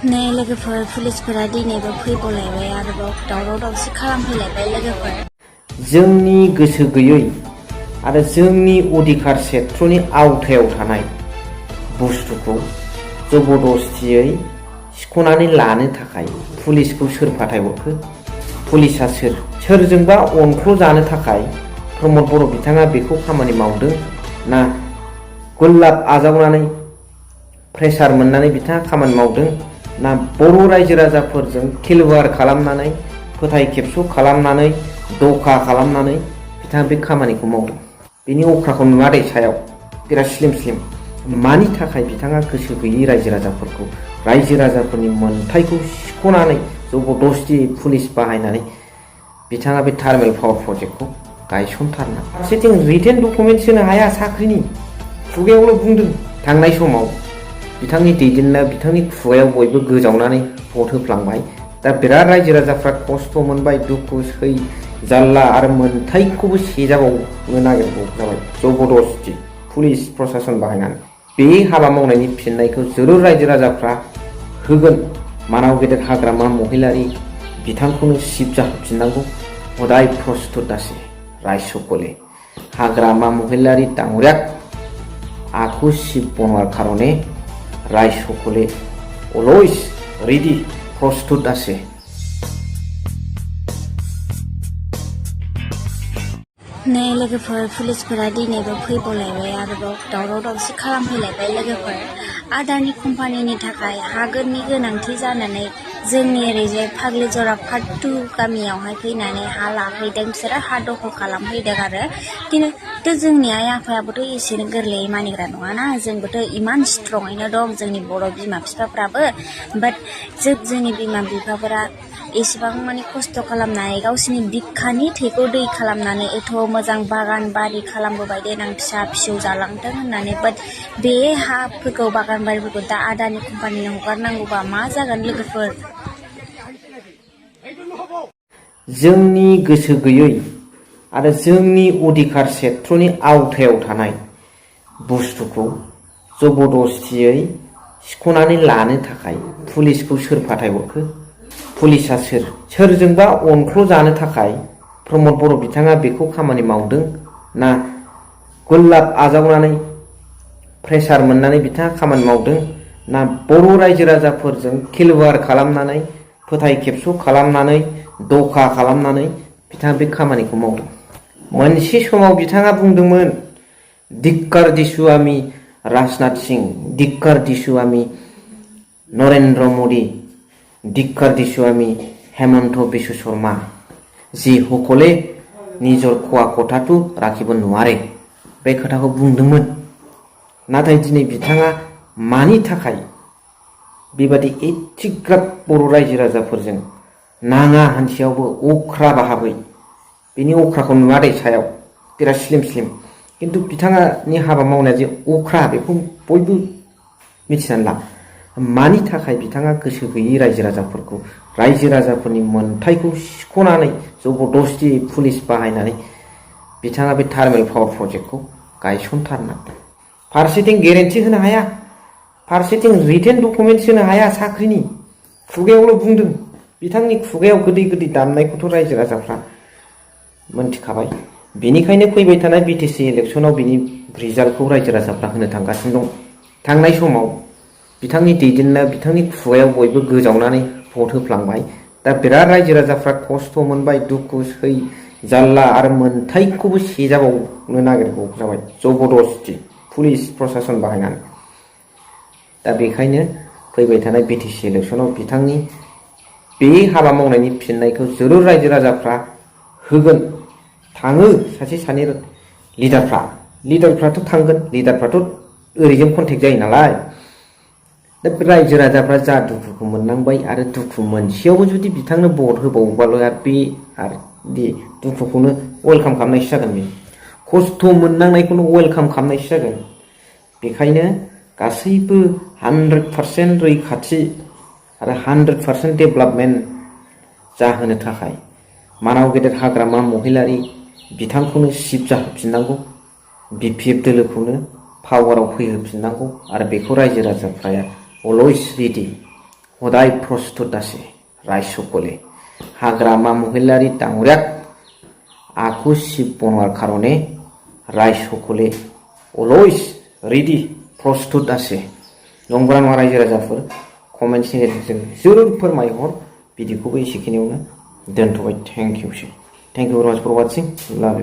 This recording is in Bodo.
नै लोगोफोर पुलिसफोरा दिनैबो फैबावलायबाय आरोबाव दावराव दावसि खालामफैलायबाय लोगोफोर। जोंनि गोसो गैयै आरो जोंनि अधिकार क्षेत्रनि आवथायाव थानाय बुस्थुखौ जबरदस्तियै सिख'नानै लानो थाखाय पुलिसखौ सोर फाथायहरखो? पुलिसा सोर? सोरजोंबा अनख्ल' जानो थाखाय प्रमद बर' बिथाङा बेखौ खामानि मावदों ना गुलाब आजावनानै प्रेसार मोननानै बिथाङा खामानि मावदों ना बर' रायजो राजाफोरजों खिलवाड़ खालामनानै फोथाय खेबस' खालामनानै दखा खालामनानै बिथाङा बे खामानिखौ मावदों? बेनि अख्राखौ नुवा दै सायाव बिराद स्लिम स्लिम। मानि थाखाय बिथाङा गोसो गैयै रायजो राजाफोरखौ रायजो राजाफोरनि मोनथायखौ सिख'नानै जबरदस्ति पुलिस बाहायनानै बिथाङा बे थार्मेल पावार प्रजेक्टखौ गायसनथारना फारसेथिं रिटेन डकुमेन्ट्स होनो हाया साख्रिनि खुगायावल' बुंदों। थांनाय समाव बिथांनि दैदेननायाव बिथांनि खुगायाव बयबो गोजावनानै भट होफ्लांबाय। दा बिराद रायजो राजाफ्रा खस्थ' मोनबाय, दुखु सै जारला आरो मोनथायखौबो सेजाबावनो नागिरबाव जाबाय जबरदस्ति पुलिस प्रशासन बाहायनानै। बे हाबा मावनायनि फिननायखौ जोलुर रायजो राजाफ्रा होगोन। मानाव गेदेर हाग्रामा महिलारि बिथांखौनो सिब जाहोफिननांगौ हदाय प्रस्तुत आसे राय सकले। हाग्रामा महिलारि डांगरियाक आखु शिव बनवार कारणे राय सकले अलवेज रेडि प्रस्तुत आसे। नै लोगोफोर पुलिसफोरा दिनैबो फैबावलायबाय आरोबाव दावराव दावसि खालामफैलायबाय लोगोफोर। आदानि कम्पानिनि थाखाय हागोननि गोनांथि जानानै जोंनि ओरैजाय फाग्लिजरा पार्ट 2 गामियावहाय फैनानै हा लाफैदों। बिसोरो हा दखल खालामफैदों आरो खिन्थु जोंनि आइ आफायाबोथ' एसेनो गोरलैयै मानिग्रा नङाना। जोंबोथ' इमान स्ट्रङैनो दं जोंनि बर' बिमा बिफाफ्राबो। बाट जोंनि बिमा बिफाफोरा एसेबां माने खस्थ' खालामनानै गावसिनि बिखानि थैखौ दै खालामनानै एथ' मोजां बागान बारि खालामबोबाय देनां फिसा फिसौ जालांथों होननानै। बाट बे हाफोरखौ बागान बारिफोरखौ दा आदानि कम्पानिनो हगारनांगौबा मा जागोन लोगोफोर? जोंनि गोसो गैयै आरो जोंनि अधिकार क्षेत्रनि आवथायाव थानाय बुस्थुखौ जबरदस्तियै सिख'नानै लानो थाखाय पुलिसखौ सोर फाथायहरखो? पुलिसा सोर? सोरजोंबा अनख्ल' जानो थाखाय प्रमद बर' बिथाङा बेखौ खामानि मावदों ना गुलाब आजावनानै प्रेसार मोननानै बिथाङा खामानि मावदों ना बर' रायजो राजाफोरजों खिलवाड़ खालामनानै फोथाय खेबस' खालामनानै दखा खालामनानै बिथाङा बे खामानिखौ मावदों? मोनसे समाव बिथाङा बुंदोंमोन धिक्कार दिसु आमी राजनाथ सिंह, धिक्कार दिसु आमी नरेन्द्र मोदी, धिक्कार दिसु आमी हेमन्त बिश्व शर्मा जि সকলে নিজৰ খোৱা কথাটো ৰাখিব নোৱাৰে। बे खोथाखौ बुंदोंमोन। नाथाय दिनै बिथाङा मानि थाखाय बेबादि एथिग्राब बर' रायजो राजाफोरजों नाङा हान्थियावबो अख्रा बाहाबै बेनि अख्राखौ नुवा दै सायाव बिराद स्लिम स्लिम। खिन्थु बिथाङानि हाबा मावनाया जे अख्रा बेखौ बयबो मिथिनानै ला। मानि थाखाय बिथाङा गोसो गैयै रायजो राजाफोरखौ रायजो राजाफोरनि मोनथायखौ सिख'नानै जबरदस्ति पुलिस बाहायनानै बिथाङा बे थार्मेल पावार प्रजेक्टखौ गायसनथारना फारसेथिं गेरेन्टि होनो हाया, फारसेथिं रिटेन डकुमेन्ट्स होनो हाया साख्रिनि खुगायावल' बुंदों। बिथांनि खुगायाव गोदै गोदै दामनायखौथ' रायजो राजाफ्रा मोनथिखाबाय। बेनिखायनो फैबाय थानाय बिटिसि इलेक्सनाव बिनि रिजाल्टखौ रायजो राजाफ्रा होनो थांगासिनो दं। थांनाय समाव बिथांनि दैदेननायाव बिथांनि खुगायाव बयबो गोजावनानै भट होफ्लांबाय। दा बिराद रायजो राजाफ्रा खस्थ' मोनबाय, दुखु सै जारला आरो मोनथायखौबो सेजाबावनो नागिरबाव जाबाय जबरदस्ति पुलिस प्रशासन बाहायनानै। दा बेखायनो फैबाय थानाय बिटिसि इलेक्सनाव बिथांनि बे हाबा मावनायनि फिननायखौ जोलुर रायजो राजाफ्रा होगोन। थाङो सासे सानै लिडारफ्राथ' थांगोन, लिडारफ्राथ' ओरैजों कन्टेक्ट जायो नालाय। दा रायजो राजाफ्रा जा दुखुखौ मोननांबाय आरो दुखु मोनसेयावबो जुदि बिथांनो भट होबावोबाल' आरो बे दुखुखौनो वेलकाम खालामनायसो जागोन। बे खस्थ' मोननांनायखौनो वेलकाम खालामनायसो जागोन। बेखायनो गासैबो 100% रैखाथि आरो 100% डेभेलपमेन्ट जाहोनो थाखाय मानाव गेदेर हाग्रामा महिलारि बिथांखौनो सिफ जाहोफिननांगौ, बिपिएफ दोलोखौनो पावाराव फैहोफिननांगौ आरो बेखौ रायजो राजाफ्रा अलवेज रेडि সদায় প্ৰস্তুত আছে ৰাইজসকলে হাগ্ৰামা মহিলাৰী ডাঙৰীয়াক আকু শিৱ বনোৱাৰ কাৰণে ৰাইজসকলে অলৱেজ रेडी प्रस्तुत আছে नंगौना नङा रायजो राजाफोर कमेन्टनि गेजेरजों जरुर फोरमायहर भिडिअखौबो एसेखिनियावनो दोनथ'बाय थेंक इउ भेरि माच फर वाचिं लाभ इउ